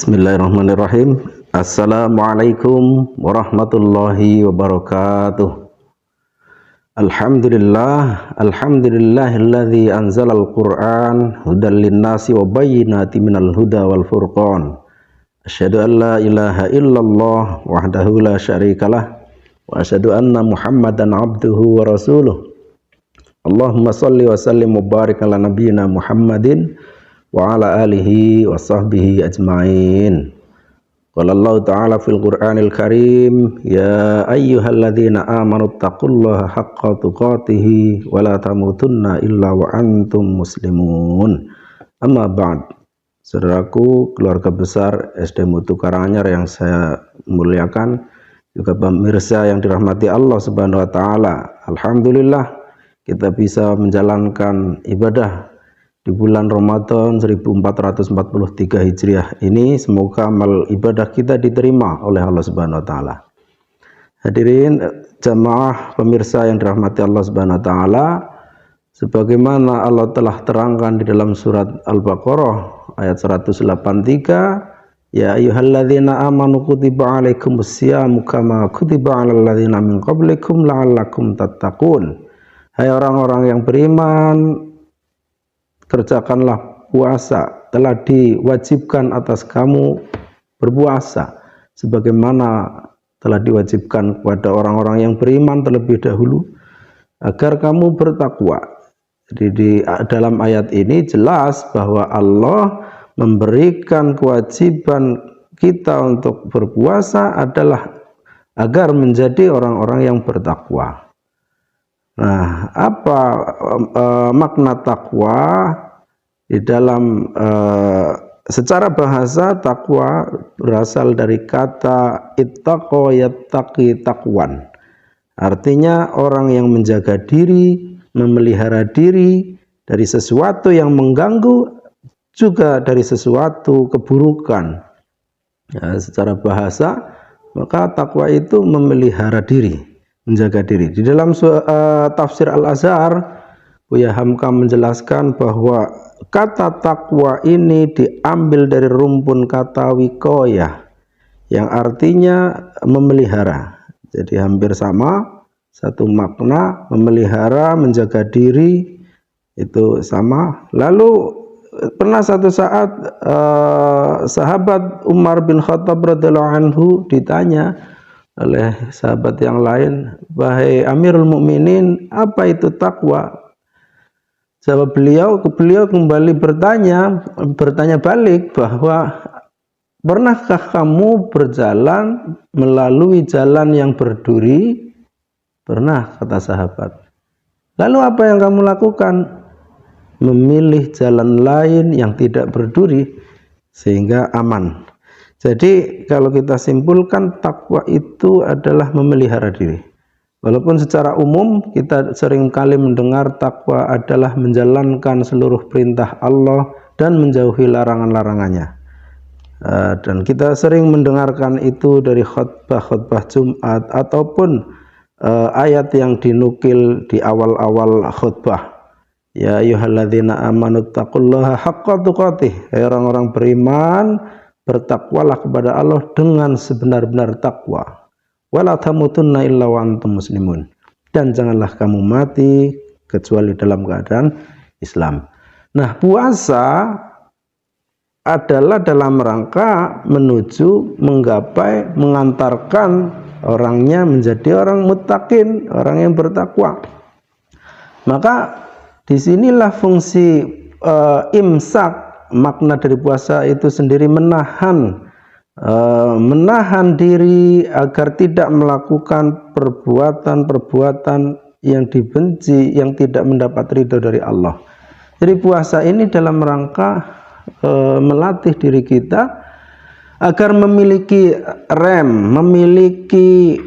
Bismillahirrahmanirrahim. Assalamualaikum warahmatullahi wabarakatuh. Alhamdulillahilladzi anzalal Qur'an hudal linnasi wa bayyinatin minal huda wal furqan. Asyhadu an la ilaha illallah wahdahu la syarikalah wa asyhadu anna Muhammadan abduhu wa rasuluh. Allahumma shalli wa sallim wa barik ala nabiyyina Muhammadin wa ala alihi wa sahbihi ajma'in. Qala Allah ta'ala fil Qur'anil Karim, ya ayyuhalladzina amanu taqullaha haqqa tuqatih wa la tamutunna illa wa antum muslimun. Amma ba'd. Saudaraku, keluarga besar SD Mutu Karanganyar yang saya muliakan, juga pemirsa yang dirahmati Allah Subhanahu wa taala. Alhamdulillah kita bisa menjalankan ibadah di bulan Ramadan 1443 Hijriah ini. Semoga amal ibadah kita diterima oleh Allah Subhanahu wa taala. Hadirin jamaah pemirsa yang dirahmati Allah Subhanahu wa taala, sebagaimana Allah telah terangkan di dalam surat Al-Baqarah ayat 183, ya ayyuhalladzina amanu kutiba alaikumusyamu kama kutiba alal ladzina min qablikum la'allakum tattaqun. Hai orang-orang yang beriman, kerjakanlah puasa, telah diwajibkan atas kamu berpuasa sebagaimana telah diwajibkan kepada orang-orang yang beriman terlebih dahulu agar kamu bertakwa. Jadi di dalam ayat ini jelas bahwa Allah memberikan kewajiban kita untuk berpuasa adalah agar menjadi orang-orang yang bertakwa. Nah, apa makna takwa? Di dalam secara bahasa, takwa berasal dari kata ittaqa yattaqi taqwan. Artinya orang yang menjaga diri, memelihara diri dari sesuatu yang mengganggu, juga dari sesuatu keburukan. Ya, secara bahasa, maka takwa itu memelihara diri, menjaga diri. Di dalam tafsir Al-Azhar, Buya Hamka menjelaskan bahwa kata takwa ini diambil dari rumpun kata wikoyah yang artinya memelihara. Jadi hampir sama, satu makna, memelihara, menjaga diri itu sama. Lalu pernah satu saat sahabat Umar bin Khattab radhiyallahu anhu ditanya oleh sahabat yang lain, wahai Amirul Mukminin, apa itu takwa? Jawab beliau kembali bertanya balik bahwa pernahkah kamu berjalan melalui jalan yang berduri? Pernah, kata sahabat. Lalu apa yang kamu lakukan? Memilih jalan lain yang tidak berduri sehingga aman. Jadi kalau kita simpulkan, takwa itu adalah memelihara diri. Walaupun secara umum kita seringkali mendengar takwa adalah menjalankan seluruh perintah Allah dan menjauhi larangan-larangannya. Dan kita sering mendengarkan itu dari khutbah Jumat ataupun ayat yang dinukil di awal-awal khutbah. Ya ayyuhalladzina amanu taqullaha haqqa tuqatih. Hai orang-orang beriman, bertakwalah kepada Allah dengan sebenar-benar takwa. Wala tamutunna illa wa antum muslimun. Dan janganlah kamu mati kecuali dalam keadaan Islam. Nah, puasa adalah dalam rangka menuju menggapai, mengantarkan orangnya menjadi orang muttaqin, orang yang bertakwa. Maka disinilah fungsi imsak. Makna dari puasa itu sendiri menahan diri agar tidak melakukan perbuatan-perbuatan yang dibenci, yang tidak mendapat ridho dari Allah. Jadi puasa ini dalam rangka melatih diri kita agar memiliki rem, memiliki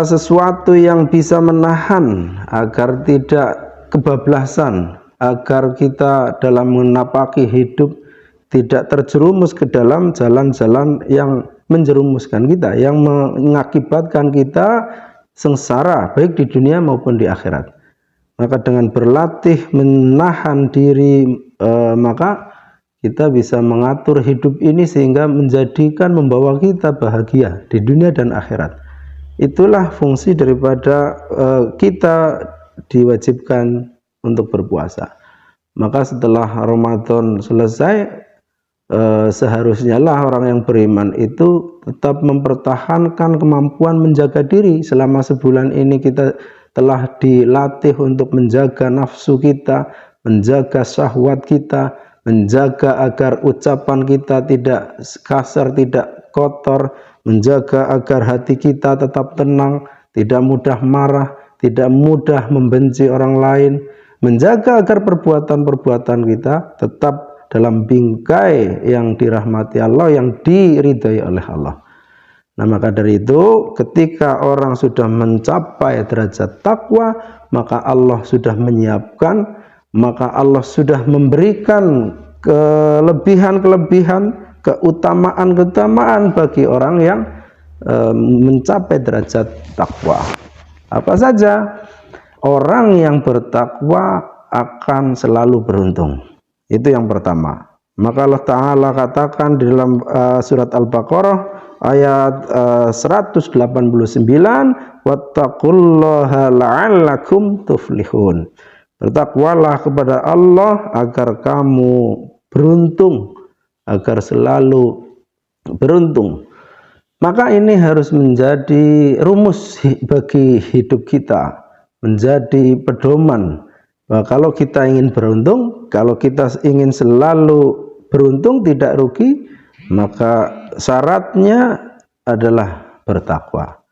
sesuatu yang bisa menahan agar tidak kebablasan, agar kita dalam menapaki hidup tidak terjerumus ke dalam jalan-jalan yang menjerumuskan kita, yang mengakibatkan kita sengsara baik di dunia maupun di akhirat. Maka dengan berlatih menahan diri, maka kita bisa mengatur hidup ini sehingga membawa kita bahagia di dunia dan akhirat. Itulah fungsi daripada kita diwajibkan untuk berpuasa. Maka setelah Ramadan selesai, seharusnya lah orang yang beriman itu tetap mempertahankan kemampuan menjaga diri. Selama sebulan ini kita telah dilatih untuk menjaga nafsu kita, menjaga syahwat kita, menjaga agar ucapan kita tidak kasar, tidak kotor, menjaga agar hati kita tetap tenang, tidak mudah marah, tidak mudah membenci orang lain, menjaga agar perbuatan-perbuatan kita tetap dalam bingkai yang dirahmati Allah, yang diridhai oleh Allah. Nah, maka dari itu ketika orang sudah mencapai derajat takwa, maka Allah sudah menyiapkan, maka Allah sudah memberikan kelebihan-kelebihan, keutamaan-keutamaan bagi orang yang mencapai derajat takwa. Apa saja? Orang yang bertakwa akan selalu beruntung. Itu yang pertama. Maka Allah Ta'ala katakan di dalam surat Al-Baqarah ayat 189, wattaqullaha la'allakum tuflihun. Bertakwalah kepada Allah agar kamu beruntung, agar selalu beruntung. Maka ini harus menjadi rumus bagi hidup kita, menjadi pedoman. Nah, kalau kita ingin beruntung, kalau kita ingin selalu beruntung, tidak rugi, maka syaratnya adalah bertakwa.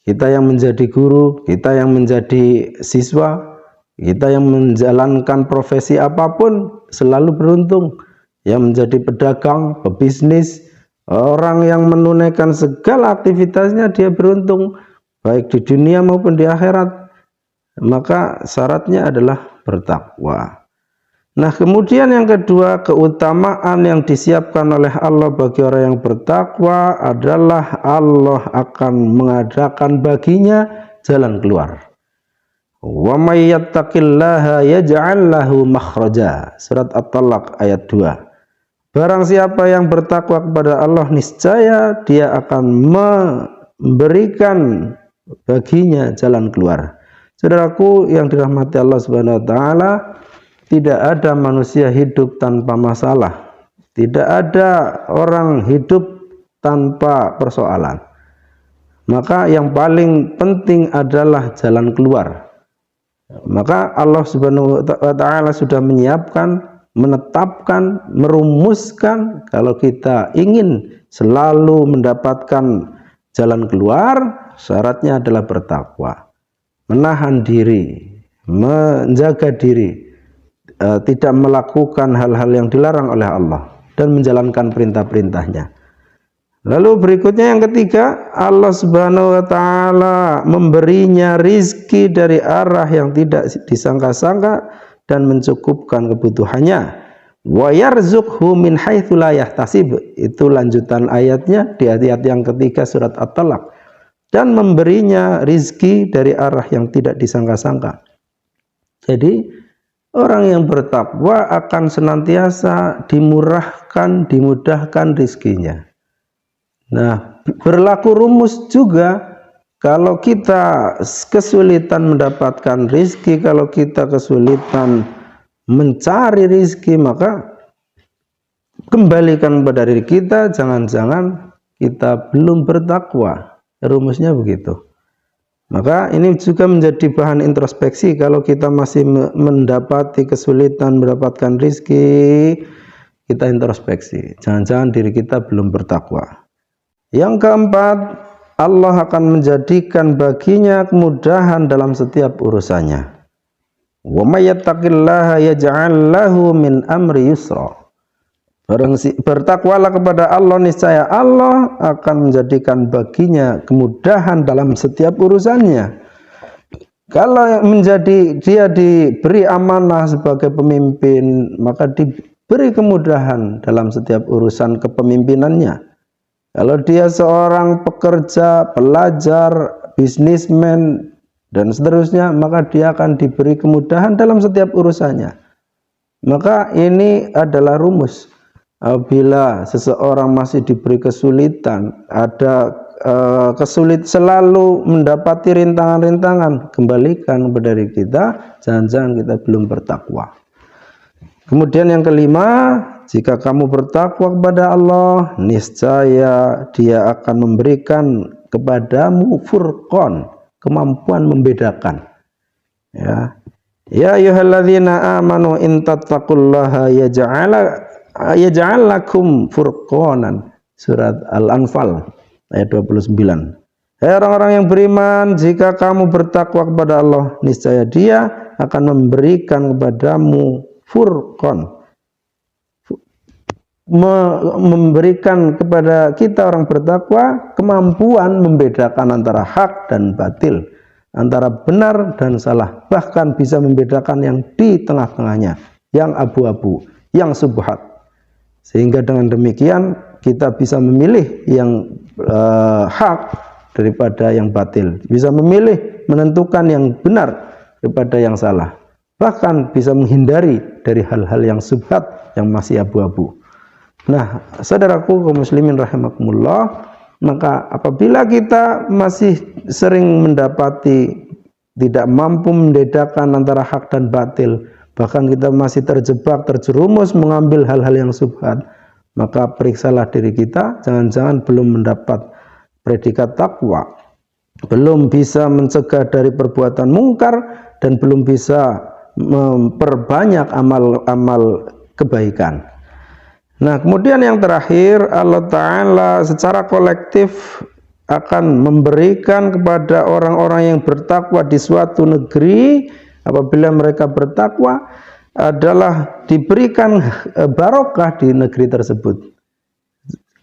Kita yang menjadi guru, kita yang menjadi siswa, kita yang menjalankan profesi apapun selalu beruntung. Yang menjadi pedagang, pebisnis, orang yang menunaikan segala aktivitasnya dia beruntung, baik di dunia maupun di akhirat. Maka syaratnya adalah bertakwa. Nah, kemudian yang kedua, keutamaan yang disiapkan oleh Allah bagi orang yang bertakwa adalah Allah akan mengadakan baginya jalan keluar. Wa may yattaqillaha yaj'al lahu makhraja. Surat At-Talaq ayat 2. Barang siapa yang bertakwa kepada Allah, niscaya dia akan memberikan baginya jalan keluar. Saudaraku yang dirahmati Allah Subhanahu wa taala, tidak ada manusia hidup tanpa masalah. Tidak ada orang hidup tanpa persoalan. Maka yang paling penting adalah jalan keluar. Maka Allah Subhanahu wa taala sudah menyiapkan, menetapkan, merumuskan kalau kita ingin selalu mendapatkan jalan keluar, syaratnya adalah bertakwa. Menahan diri, menjaga diri, tidak melakukan hal-hal yang dilarang oleh Allah dan menjalankan perintah-perintahnya. Lalu berikutnya yang ketiga, Allah Subhanahu wa taala memberinya rizki dari arah yang tidak disangka-sangka dan mencukupkan kebutuhannya. Wa yarzuqhu min haitsu la yahtasib. Itu lanjutan ayatnya di ayat yang ketiga surat At-Talaq. Dan memberinya rizki dari arah yang tidak disangka-sangka. Jadi orang yang bertakwa akan senantiasa dimurahkan, dimudahkan rizkinya. Nah, berlaku rumus juga kalau kita kesulitan mendapatkan rizki, kalau kita kesulitan mencari rizki, maka kembalikan pada diri kita, jangan-jangan kita belum bertakwa. Rumusnya begitu. Maka ini juga menjadi bahan introspeksi. Kalau kita masih mendapati kesulitan mendapatkan rizki, kita introspeksi. Jangan-jangan diri kita belum bertakwa. Yang keempat, Allah akan menjadikan baginya kemudahan dalam setiap urusannya. Wa may yattaqillaha yaj'al lahu min amri yusra. Bertakwalah kepada Allah, niscaya Allah akan menjadikan baginya kemudahan dalam setiap urusannya. Kalau dia diberi amanah sebagai pemimpin, maka diberi kemudahan dalam setiap urusan kepemimpinannya. Kalau dia seorang pekerja, pelajar, bisnismen, dan seterusnya, maka dia akan diberi kemudahan dalam setiap urusannya. Maka ini adalah rumus. Apabila seseorang masih diberi kesulitan, ada selalu mendapati rintangan-rintangan, kembalikan kepada diri kita, jangan-jangan kita belum bertakwa. Kemudian yang kelima, jika kamu bertakwa kepada Allah, niscaya Dia akan memberikan kepadamu furqan, kemampuan membedakan. Ya ayyuhalladzina amanu in tattaqullaha yaj'al lakum furqanan. Surat Al-Anfal ayat 29. Hai orang-orang yang beriman, jika kamu bertakwa kepada Allah, niscaya Dia akan memberikan kepadamu furqan, memberikan kepada kita orang bertakwa kemampuan membedakan antara hak dan batil, antara benar dan salah, bahkan bisa membedakan yang di tengah-tengahnya, yang abu-abu, yang subhat. Sehingga dengan demikian kita bisa memilih yang hak daripada yang batil, bisa memilih menentukan yang benar daripada yang salah, bahkan bisa menghindari dari hal-hal yang subhat, yang masih abu-abu. Nah, saudaraku kaum muslimin rahimakumullah, maka apabila kita masih sering mendapati tidak mampu membedakan antara hak dan batil, bahkan kita masih terjebak, terjerumus mengambil hal-hal yang subhat, maka periksalah diri kita, jangan-jangan belum mendapat predikat takwa, belum bisa mencegah dari perbuatan mungkar, dan belum bisa memperbanyak amal-amal kebaikan. Nah, kemudian yang terakhir, Allah Ta'ala secara kolektif akan memberikan kepada orang-orang yang bertakwa di suatu negeri, apabila mereka bertakwa, adalah diberikan barokah di negeri tersebut.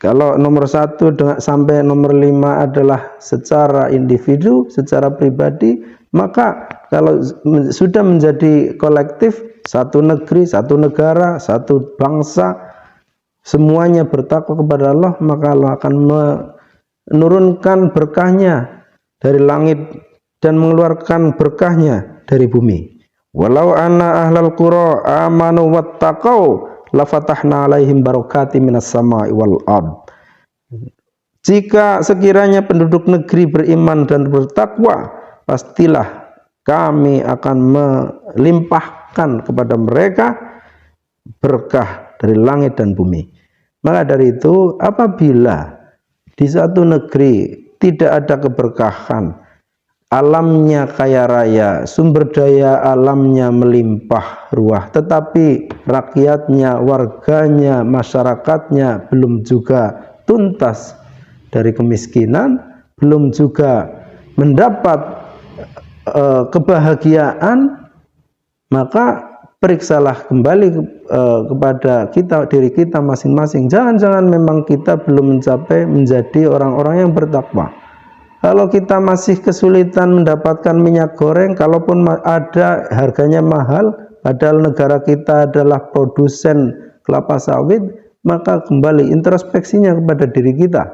Kalau nomor 1 sampai nomor 5 adalah secara individu, secara pribadi, maka kalau sudah menjadi kolektif, satu negeri, satu negara, satu bangsa, semuanya bertakwa kepada Allah, maka Allah akan menurunkan berkahnya dari langit dan mengeluarkan berkahnya dari bumi. Walau anna ahlal qura amanu wattaqau lafatahna alaihim barakati minas sama'i wal ard. Jika sekiranya penduduk negeri beriman dan bertakwa, pastilah kami akan melimpahkan kepada mereka berkah dari langit dan bumi. Maka dari itu, apabila di satu negeri tidak ada keberkahan, alamnya kaya raya, sumber daya alamnya melimpah ruah, tetapi rakyatnya, warganya, masyarakatnya belum juga tuntas dari kemiskinan, belum juga mendapat kebahagiaan, maka periksalah kembali kepada diri kita masing-masing. Jangan-jangan memang kita belum mencapai menjadi orang-orang yang bertakwa. Kalau kita masih kesulitan mendapatkan minyak goreng, kalaupun ada harganya mahal, padahal negara kita adalah produsen kelapa sawit, maka kembali introspeksinya kepada diri kita.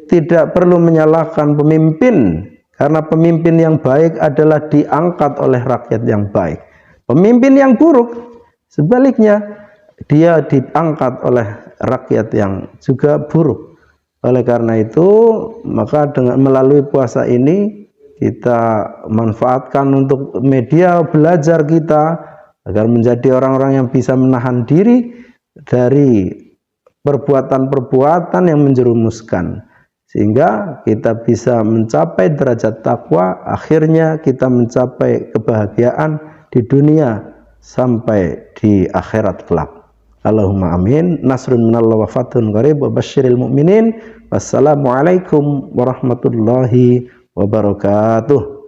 Tidak perlu menyalahkan pemimpin, karena pemimpin yang baik adalah diangkat oleh rakyat yang baik. Pemimpin yang buruk, sebaliknya, dia diangkat oleh rakyat yang juga buruk. Oleh karena itu, maka dengan melalui puasa ini kita manfaatkan untuk media belajar kita agar menjadi orang-orang yang bisa menahan diri dari perbuatan-perbuatan yang menjerumuskan, sehingga kita bisa mencapai derajat takwa, akhirnya kita mencapai kebahagiaan di dunia sampai di akhirat kelak. Allahumma amin. Nasrun minallah wa fathun qarib wa basyiril mu'minin. Wassalamualaikum warahmatullahi wabarakatuh.